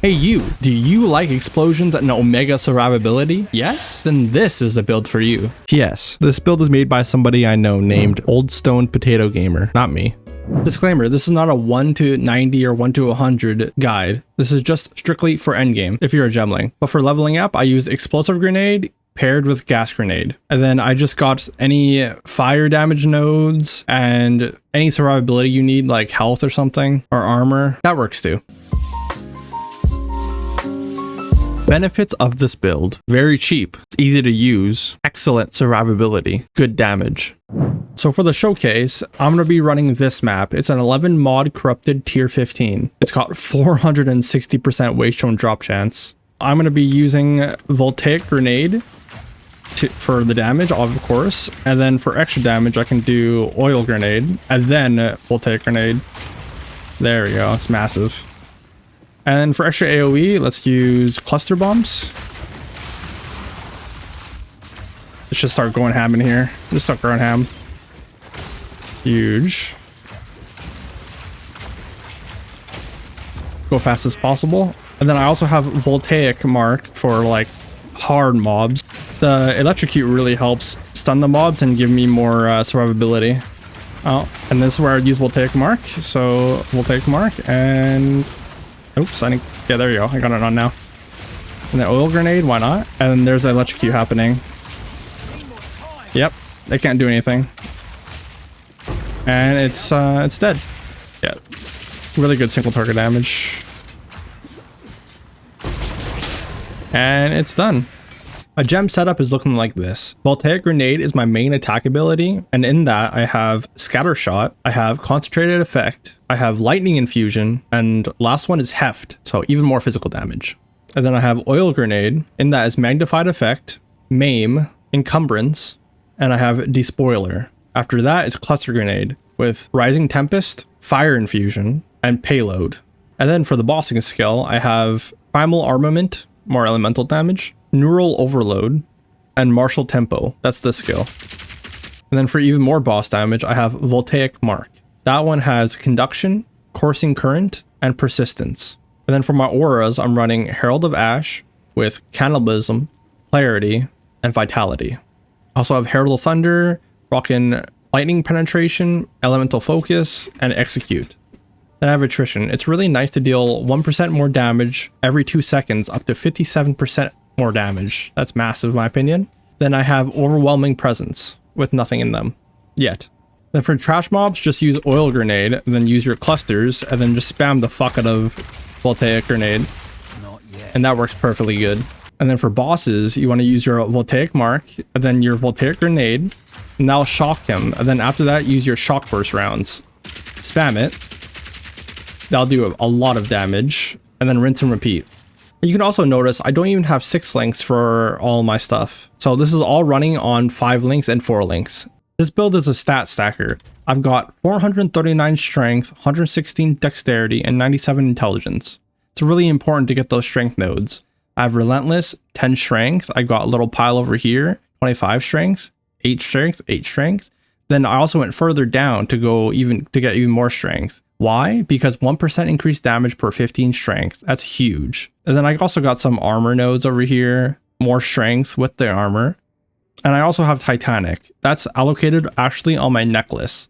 Hey you, do you like explosions and omega survivability? Yes? Then this is the build for you. Yes, this build is made by somebody I know named Old Stone Potato Gamer, not me. Disclaimer, this is not a 1 to 90 or 1 to 100 guide. This is just strictly for endgame, if you're a Gemling. But for leveling up, I use explosive grenade paired with gas grenade. And then I just got any fire damage nodes and any survivability you need, like health or something, or armor. That works too. Benefits of this build: very cheap, easy to use, excellent survivability, good damage. So for the showcase, I'm going to be running this map. It's an 11 mod corrupted tier 15. It's got 460% waste zone drop chance. I'm going to be using Voltaic grenade for the damage, of course. And then for extra damage, I can do oil grenade and then Voltaic grenade. There we go. It's massive. And then for extra AoE, let's use cluster bombs. Let's just start going ham in here. Just start going ham. Huge. Go fast as possible. And then I also have Voltaic Mark for like hard mobs. The electrocute really helps stun the mobs and give me more survivability. Oh, and this is where I'd use Voltaic Mark. So Voltaic Mark and... oops, yeah, there you go. I got it on now. And the oil grenade, why not? And there's electrocute happening. Yep, they can't do anything. And it's dead. Yeah, really good single target damage. And it's done. A gem setup is looking like this. Voltaic grenade is my main attack ability, and in that I have scatter shot, I have concentrated effect, I have lightning infusion, and last one is heft, so even more physical damage. And then I have oil grenade, in that is magnified effect, maim, encumbrance, and I have despoiler. After that is cluster grenade with rising tempest, fire infusion, and payload. And then for the bossing skill, I have primal armament, more elemental damage, neural overload, and martial tempo. That's the skill. And then for even more boss damage, I have Voltaic Mark. That one has conduction, coursing current, and persistence. And then for my auras, I'm running Herald of Ash with cannibalism, clarity, and vitality. I also have Herald of Thunder, rocking lightning penetration, elemental focus, and execute. Then I have attrition. It's really nice to deal 1% more damage every 2 seconds, up to 57% more damage. That's massive in my opinion. Then I have overwhelming presence with nothing in them yet. Then for trash mobs, just use oil grenade and then use your clusters and then just spam the fuck out of Voltaic grenade. Not yet. And that works perfectly good. And then for bosses, you want to use your Voltaic Mark and then your Voltaic grenade, and that'll shock him. And then after that, use your shock burst rounds. Spam it. That'll do a lot of damage, and then rinse and repeat. You can also notice I don't even have 6 links for all my stuff. So this is all running on 5 links and 4 links. This build is a stat stacker. I've got 439 strength, 116 dexterity, and 97 intelligence. It's really important to get those strength nodes. I have relentless, 10 strength. I got a little pile over here, 25 strength, 8 strength, 8 strength. Then I also went further down to get even more strength. Why? Because 1% increased damage per 15 strength. That's huge. And then I also got some armor nodes over here, more strength with the armor. And I also have Titanic. That's allocated actually on my necklace.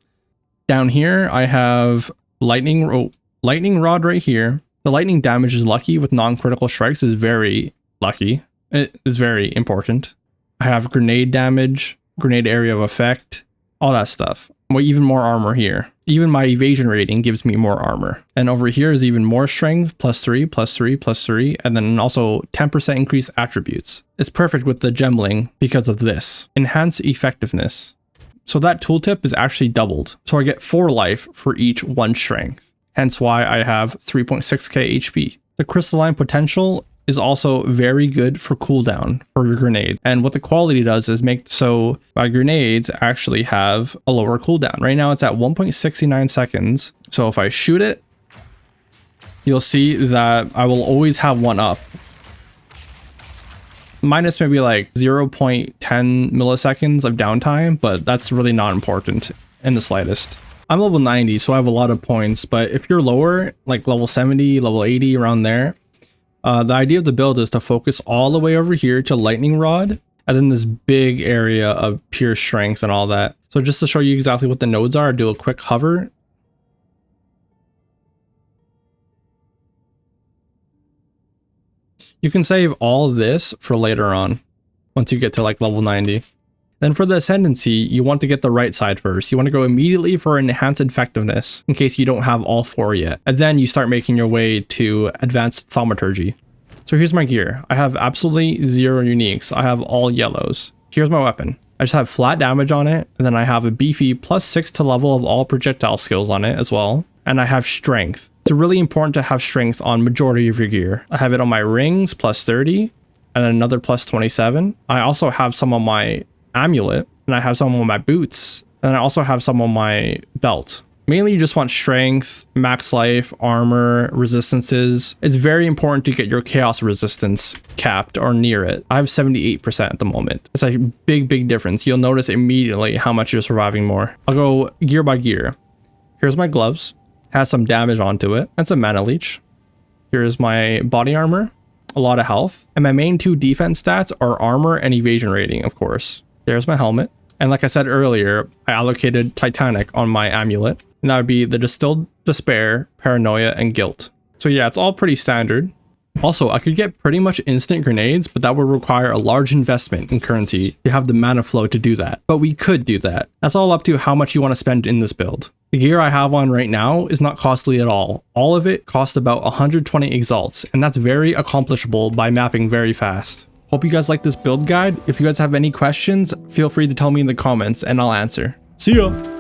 Down here, I have lightning rod right here. The lightning damage is lucky with non-critical strikes is very lucky. It is very important. I have grenade damage, grenade area of effect, all that stuff. Well, even more armor here. Even my evasion rating gives me more armor. And over here is even more strength, +3, +3, +3, and then also 10% increased attributes. It's perfect with the Gemling because of this. Enhance effectiveness. So that tooltip is actually doubled. So I get 4 life for each 1 strength. Hence why I have 3.6k HP. The crystalline potential is also very good for cooldown for your grenade. And what the quality does is make so my grenades actually have a lower cooldown. Right now it's at 1.69 seconds. So if I shoot it, you'll see that I will always have 1 up. Minus maybe like 0.10 milliseconds of downtime, but that's really not important in the slightest. I'm level 90, so I have a lot of points, but if you're lower, like level 70, level 80, around there, The idea of the build is to focus all the way over here to lightning rod, and then this big area of pure strength and all that. So just to show you exactly what the nodes are, I'll do a quick hover. You can save all this for later on, once you get to like level 90. Then for the Ascendancy, you want to get the right side first. You want to go immediately for enhanced effectiveness in case you don't have all 4 yet. And then you start making your way to advanced thaumaturgy. So here's my gear. I have absolutely 0 uniques. I have all yellows. Here's my weapon. I just have flat damage on it. And then I have a beefy +6 to level of all projectile skills on it as well. And I have strength. It's really important to have strength on majority of your gear. I have it on my rings +30 and another +27. I also have some on my amulet, and I have some on my boots, and I also have some on my belt. Mainly you just want strength, max life, armor, resistances. It's very important to get your chaos resistance capped or near it. I have 78% at the moment. It's a big difference. You'll notice immediately how much you're surviving more. I'll go gear by gear. Here's my gloves. Has some damage onto it and some mana leech. Here's my body armor, a lot of health, and my main 2 defense stats are armor and evasion rating, of course. There's my helmet, and like I said earlier, I allocated Titanic on my amulet, and that would be the Distilled Despair, Paranoia, and Guilt. So yeah, it's all pretty standard. Also, I could get pretty much instant grenades, but that would require a large investment in currency to have the mana flow to do that. But we could do that. That's all up to how much you want to spend in this build. The gear I have on right now is not costly at all. All of it costs about 120 exalts, and that's very accomplishable by mapping very fast. Hope you guys like this build guide. If you guys have any questions, feel free to tell me in the comments and I'll answer. See ya!